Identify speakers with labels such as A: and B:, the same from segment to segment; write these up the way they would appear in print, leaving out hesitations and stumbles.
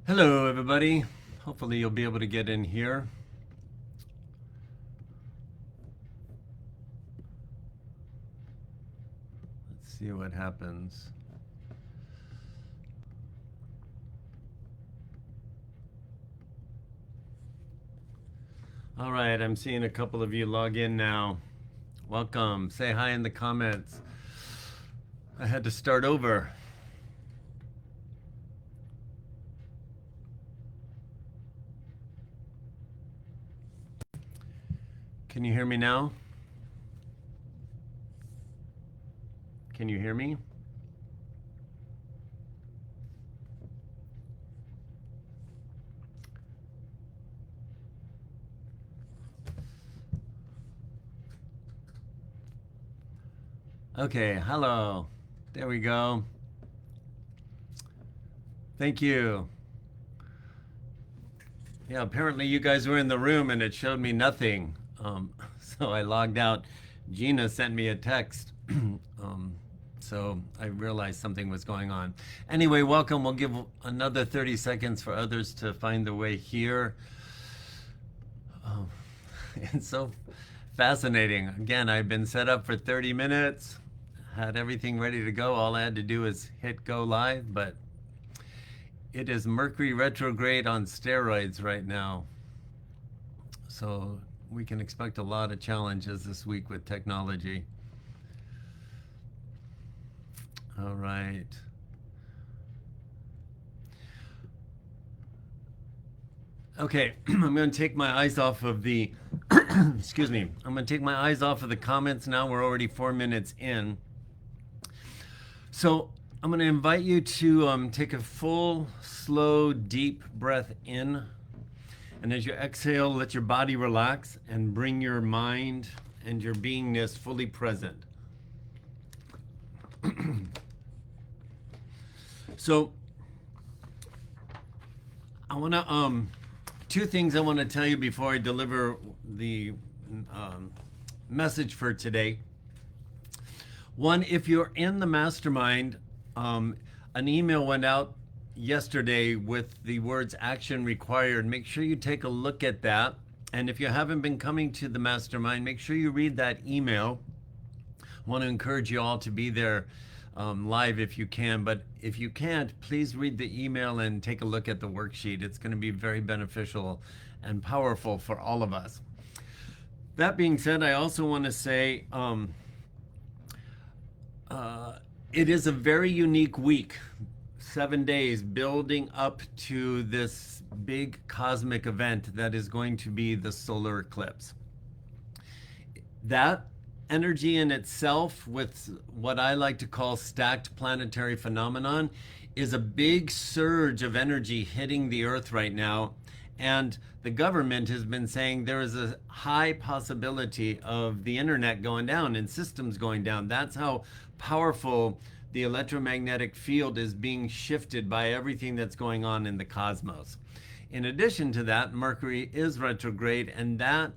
A: Hello, everybody. Hopefully, you'll be able to get in here. Let's see what happens. All right, I'm seeing a couple of you log in now. Welcome. Say hi in the comments. I had to start over. Can you hear me now? Can you hear me? Okay, hello. There we go. Thank you. Yeah, apparently you guys were in the room and it showed me nothing. So I logged out. Gina sent me a text. So I realized something was going on. Anyway, welcome. We'll give another 30 seconds for others to find their way here. It's so fascinating. Again, I've been set up for 30 minutes, had everything ready to go. All I had to do is hit go live, but it is Mercury retrograde on steroids right now. So we can expect a lot of challenges this week with technology. All right. Okay, I'm going to take my eyes off of the, excuse me, I'm going to take my eyes off of the comments now. We're already 4 minutes in. So I'm going to invite you to take a full, slow, deep breath in. And as you exhale, let your body relax and bring your mind and your beingness fully present. So I want to, two things I want to tell you before I deliver the message for today. One, if you're in the mastermind, an email went out yesterday with the words action required. Make sure you take a look at that. And if you haven't been coming to the mastermind, make sure you read that email. I want to encourage you all to be there live if you can. But if you can't, please read the email and take a look at the worksheet. It's going to be very beneficial and powerful for all of us. That being said, I also want to say it is a very unique week, 7 days building up to this big cosmic event that is going to be the solar eclipse. That energy in itself, with what I like to call stacked planetary phenomenon, is a big surge of energy hitting the earth right now. And the government has been saying there is a high possibility of the internet going down and systems going down. That's how powerful the electromagnetic field is being shifted by everything that's going on in the cosmos. In addition to that, Mercury is retrograde, and that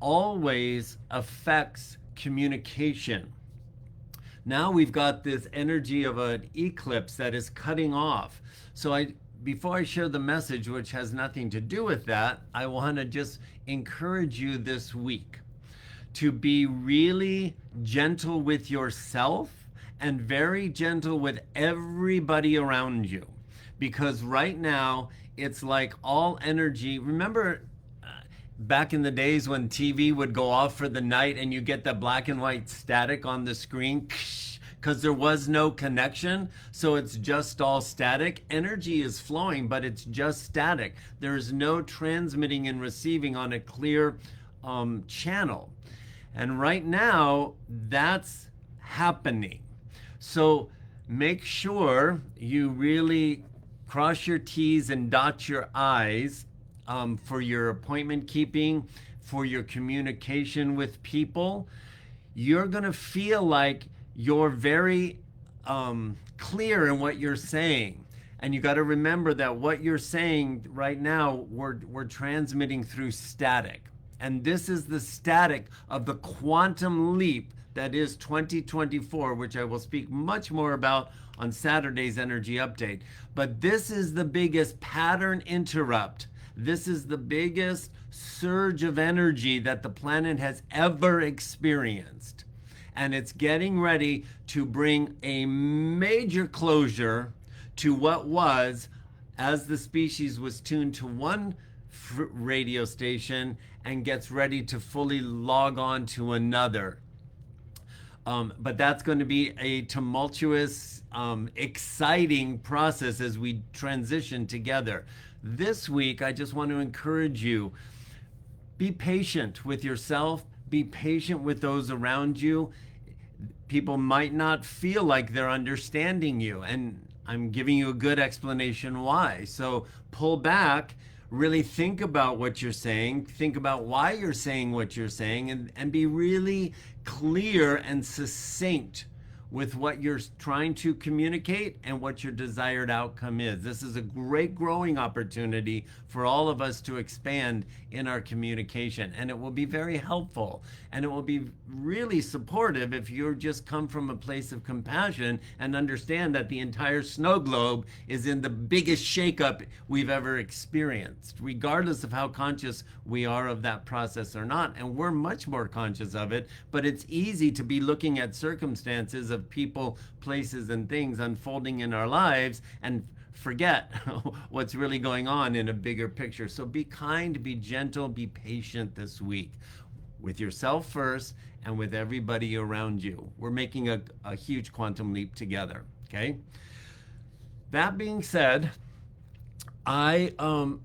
A: always affects communication. Now we've got this energy of an eclipse that is cutting off. So before I share the message, which has nothing to do with that, I want to just encourage you this week to be really gentle with yourself and very gentle with everybody around you. Because right now, it's like all energy. Remember back in the days when TV would go off for the night and you get the black and white static on the screen? Because there was no connection, so it's just all static. Energy is flowing, but it's just static. There's no transmitting and receiving on a clear channel. And right now, that's happening. So make sure you really cross your T's and dot your I's for your appointment keeping, for your communication with people. You're going to feel like you're very clear in what you're saying. And you got to remember that what you're saying right now, we're transmitting through static. And this is the static of the quantum leap that is 2024, which I will speak much more about on Saturday's Energy Update. But this is the biggest pattern interrupt. This is the biggest surge of energy that the planet has ever experienced. And it's getting ready to bring a major closure to what was, as the species was tuned to one radio station and gets ready to fully log on to another. But that's going to be a tumultuous, exciting process as we transition together. This week, I just want to encourage you, be patient with yourself, be patient with those around you. People might not feel like they're understanding you, and I'm giving you a good explanation why. So pull back, really think about what you're saying, think about why you're saying what you're saying, and be really clear and succinct with what you're trying to communicate and what your desired outcome is. This is a great growing opportunity for all of us to expand in our communication, and it will be very helpful, and it will be really supportive if you just come from a place of compassion and understand that the entire snow globe is in the biggest shakeup we've ever experienced, regardless of how conscious we are of that process or not. And we're much more conscious of it, but it's easy to be looking at circumstances of people, places, and things unfolding in our lives and forget what's really going on in a bigger picture. So be kind, be gentle, be patient this week with yourself first and with everybody around you. We're making a huge quantum leap together, okay? That being said, in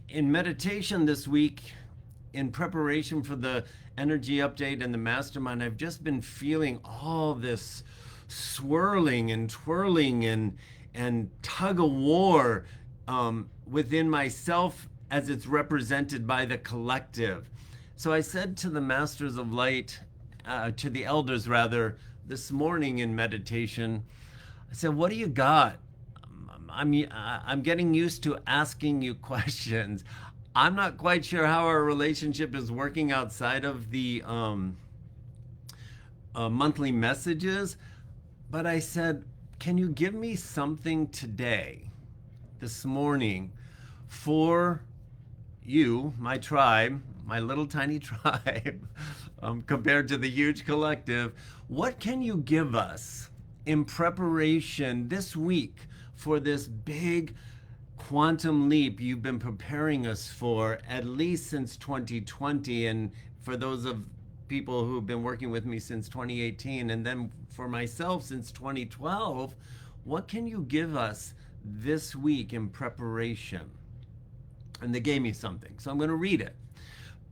A: meditation this week, in preparation for the energy update and the mastermind, I've just been feeling all this swirling and twirling and tug of war within myself as it's represented by the collective. So I said to the Masters of Light, to the elders rather, this morning in meditation, I said, what do you got? I'm getting used to asking you questions. I'm not quite sure how our relationship is working outside of the monthly messages, but I said, can you give me something today, this morning, for you, my tribe, my little tiny tribe, compared to the huge collective? What can you give us in preparation this week for this big quantum leap you've been preparing us for at least since 2020, and for those of people who've been working with me since 2018, and then for myself since 2012, what can you give us this week in preparation? And they gave me something, so I'm going to read it.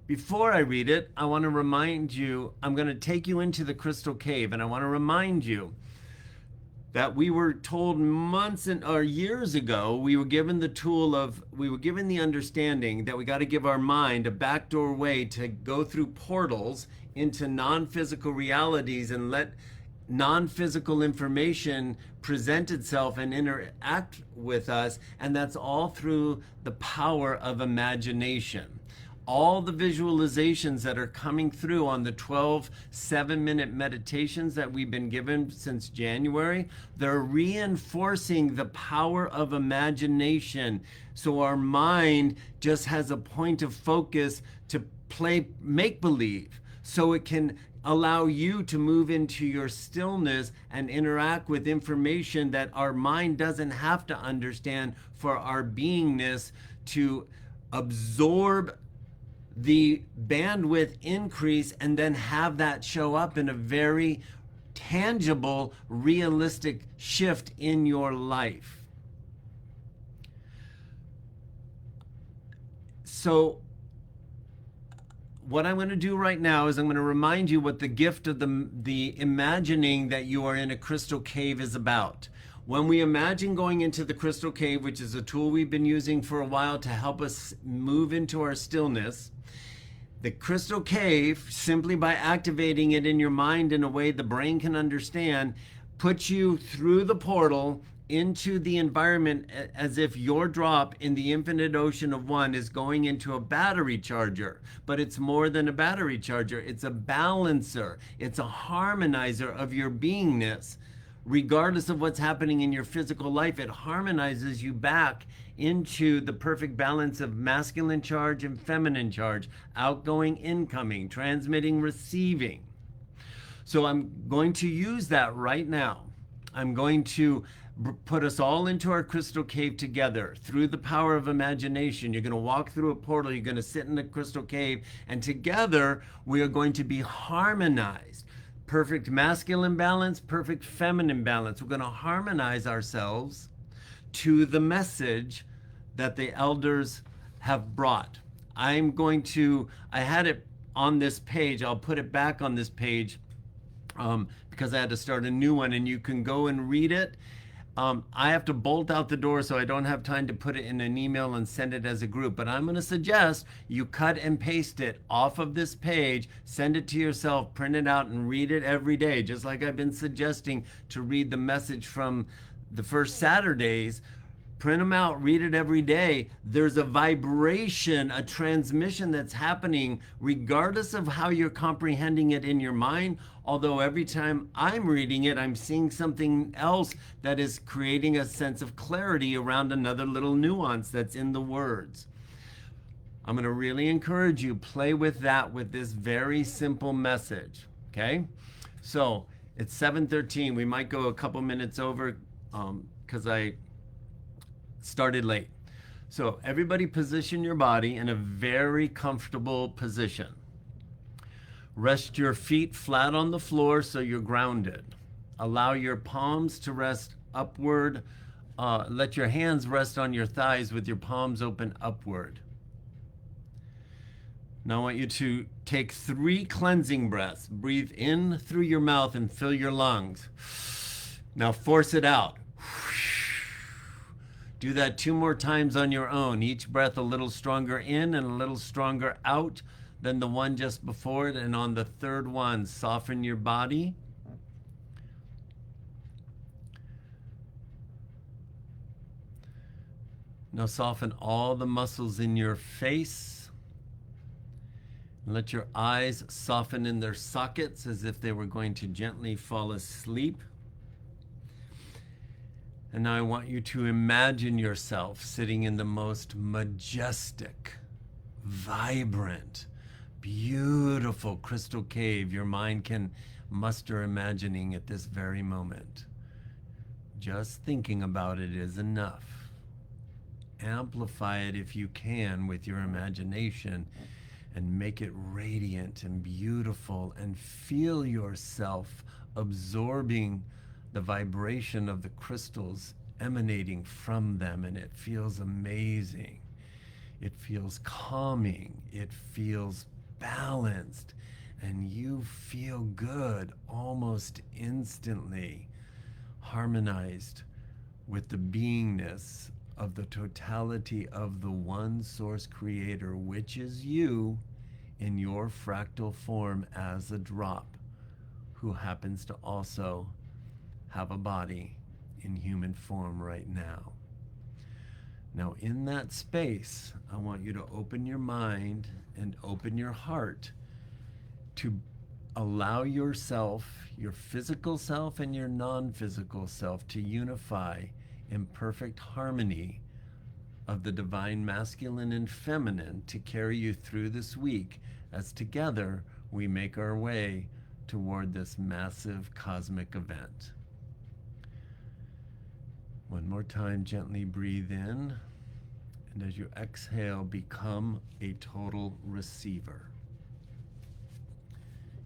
A: Before I read it, I want to remind you, I'm going to take you into the crystal cave, and I want to remind you that we were told months or years ago, we were given the understanding that we got to give our mind a backdoor way to go through portals into non-physical realities and let non-physical information present itself and interact with us, and that's all through the power of imagination. All the visualizations that are coming through on the 12 7-minute meditations that we've been given since January, they're reinforcing the power of imagination. So our mind just has a point of focus to play make-believe, so it can allow you to move into your stillness and interact with information that our mind doesn't have to understand for our beingness to absorb the bandwidth increase and then have that show up in a very tangible, realistic shift in your life. So what I'm going to do right now is I'm going to remind you what the gift of the imagining that you are in a crystal cave is about. When we imagine going into the crystal cave, which is a tool we've been using for a while to help us move into our stillness, the crystal cave, simply by activating it in your mind in a way the brain can understand, puts you through the portal into the environment as if your drop in the infinite ocean of one is going into a battery charger. But it's more than a battery charger. It's a balancer. It's a harmonizer of your beingness, regardless of what's happening in your physical life. It harmonizes you back into the perfect balance of masculine charge and feminine charge, outgoing, incoming, transmitting, receiving. So I'm going to use that right now. I'm going to put us all into our crystal cave together through the power of imagination. You're going to walk through a portal, you're going to sit in the crystal cave, and together we are going to be harmonized. Perfect masculine balance, perfect feminine balance. We're going to harmonize ourselves to the message that the elders have brought. I had it on this page. I'll put it back on this page because I had to start a new one, and you can go and read it. I have to bolt out the door, so I don't have time to put it in an email and send it as a group. But I'm going to suggest you cut and paste it off of this page, send it to yourself, print it out, and read it every day, just like I've been suggesting to read the message from the first Saturdays. Print them out, read it every day. There's a vibration, a transmission that's happening regardless of how you're comprehending it in your mind. Although every time I'm reading it, I'm seeing something else that is creating a sense of clarity around another little nuance that's in the words. I'm going to really encourage you, play with that with this very simple message, okay? So it's 7:13. We might go a couple minutes over because I started late. So everybody position your body in a very comfortable position. Rest your feet flat on the floor so you're grounded. Allow your palms to rest upward. Let your hands rest on your thighs with your palms open upward. Now I want you to take 3 cleansing breaths. Breathe in through your mouth and fill your lungs. Now force it out. Do that 2 more times on your own. Each breath a little stronger in and a little stronger out than the one just before it. And on the 3rd one, soften your body. Now soften all the muscles in your face. Let your eyes soften in their sockets as if they were going to gently fall asleep. And now I want you to imagine yourself sitting in the most majestic, vibrant, beautiful crystal cave your mind can muster imagining at this very moment. Just thinking about it is enough. Amplify it if you can with your imagination and make it radiant and beautiful, and feel yourself absorbing the vibration of the crystals emanating from them, and it feels amazing. It feels calming. It feels balanced, and you feel good almost instantly, harmonized with the beingness of the totality of the one source creator, which is you in your fractal form as a drop, who happens to also have a body in human form right now. Now in that space, I want you to open your mind and open your heart to allow yourself, your physical self and your non-physical self, to unify in perfect harmony of the divine masculine and feminine to carry you through this week as together we make our way toward this massive cosmic event. One more time, gently breathe in, and as you exhale, become a total receiver.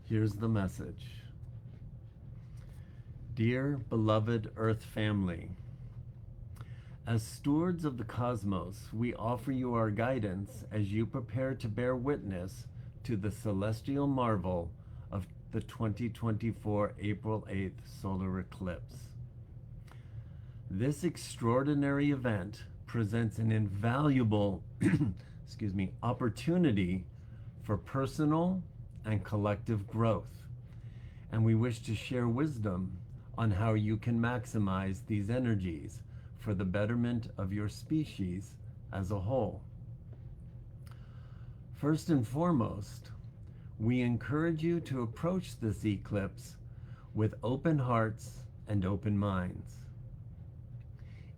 A: Here's the message. Dear beloved Earth family, as stewards of the cosmos, we offer you our guidance as you prepare to bear witness to the celestial marvel of the 2024 April 8th solar eclipse. This extraordinary event presents an invaluable opportunity for personal and collective growth, and we wish to share wisdom on how you can maximize these energies for the betterment of your species as a whole. First and foremost, we encourage you to approach this eclipse with open hearts and open minds.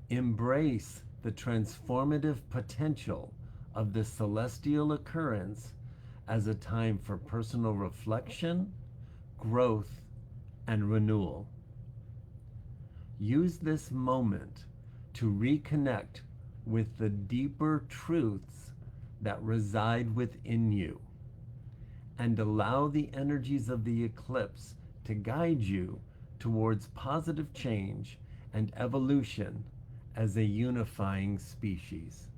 A: Embrace the transformative potential of this celestial occurrence as a time for personal reflection, growth, and renewal. Use this moment to reconnect with the deeper truths that reside within you and allow the energies of the eclipse to guide you towards positive change and evolution as a unifying species.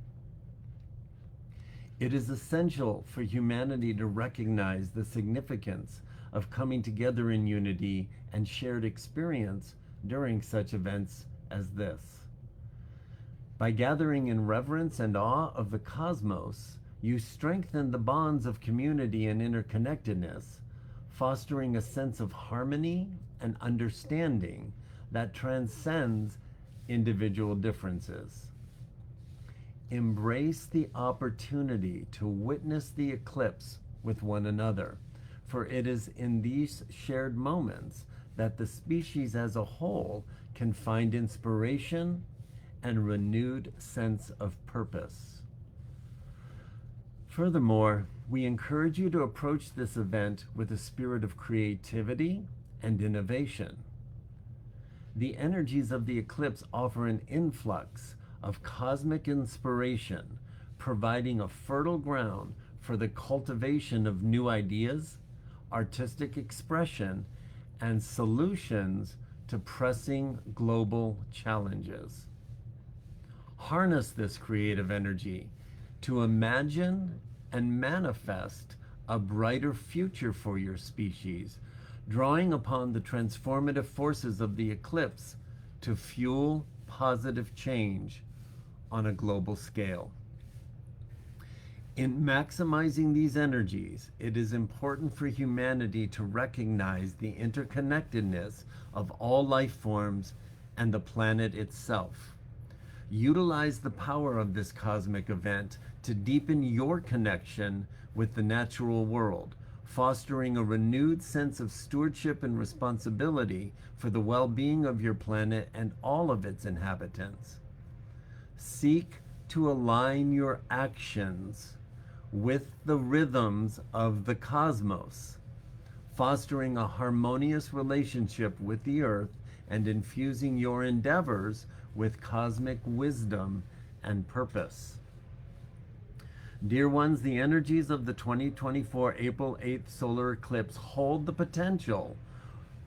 A: It is essential for humanity to recognize the significance of coming together in unity and shared experience during such events as this. By gathering in reverence and awe of the cosmos, you strengthen the bonds of community and interconnectedness, fostering a sense of harmony and understanding that transcends individual differences. Embrace the opportunity to witness the eclipse with one another, for it is in these shared moments that the species as a whole can find inspiration and renewed sense of purpose. Furthermore, we encourage you to approach this event with a spirit of creativity and innovation. The energies of the eclipse offer an influx of cosmic inspiration, providing a fertile ground for the cultivation of new ideas, artistic expression, and solutions to pressing global challenges. Harness this creative energy to imagine and manifest a brighter future for your species, drawing upon the transformative forces of the eclipse to fuel positive change on a global scale. In maximizing these energies, it is important for humanity to recognize the interconnectedness of all life forms and the planet itself. Utilize the power of this cosmic event to deepen your connection with the natural world, fostering a renewed sense of stewardship and responsibility for the well-being of your planet and all of its inhabitants. Seek to align your actions with the rhythms of the cosmos, fostering a harmonious relationship with the earth and infusing your endeavors with cosmic wisdom and purpose. Dear ones, the energies of the 2024 April 8th solar eclipse hold the potential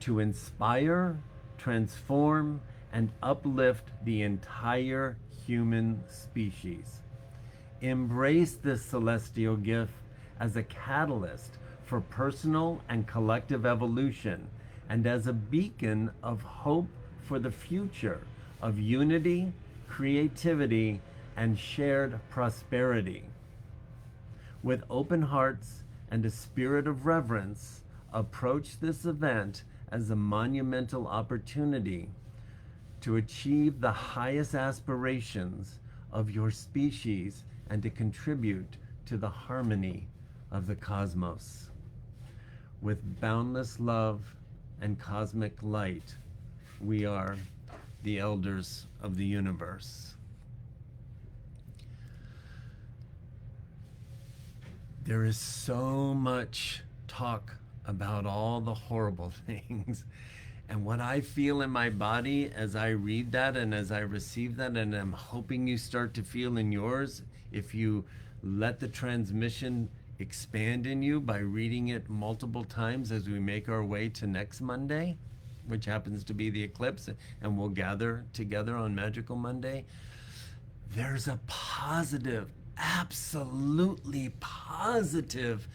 A: to inspire, transform, and uplift the entire human species. Embrace this celestial gift as a catalyst for personal and collective evolution and as a beacon of hope for the future of unity, creativity, and shared prosperity. With open hearts and a spirit of reverence, approach this event as a monumental opportunity to achieve the highest aspirations of your species and to contribute to the harmony of the cosmos. With boundless love and cosmic light, we are the elders of the universe. There is so much talk about all the horrible things. And what I feel in my body as I read that and as I receive that, and I'm hoping you start to feel in yours, if you let the transmission expand in you by reading it multiple times as we make our way to next Monday, which happens to be the eclipse, and we'll gather together on Magical Monday. There's a positive, absolutely positive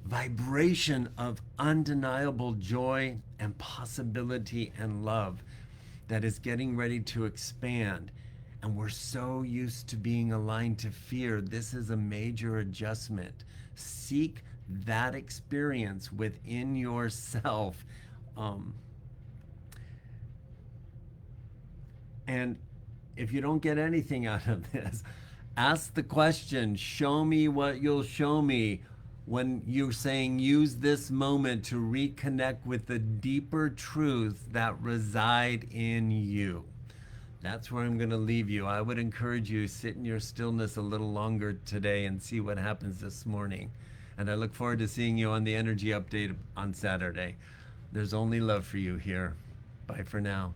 A: vibration of undeniable joy and possibility and love that is getting ready to expand. And we're so used to being aligned to fear. This is a major adjustment. Seek that experience within yourself. And if you don't get anything out of this, ask the question, show me what you'll show me. when you're saying use this moment to reconnect with the deeper truths that reside in you. That's where I'm going to leave you. I would encourage you, sit in your stillness a little longer today and see what happens this morning. And I look forward to seeing you on the energy update on Saturday. There's only love for you here. Bye for now.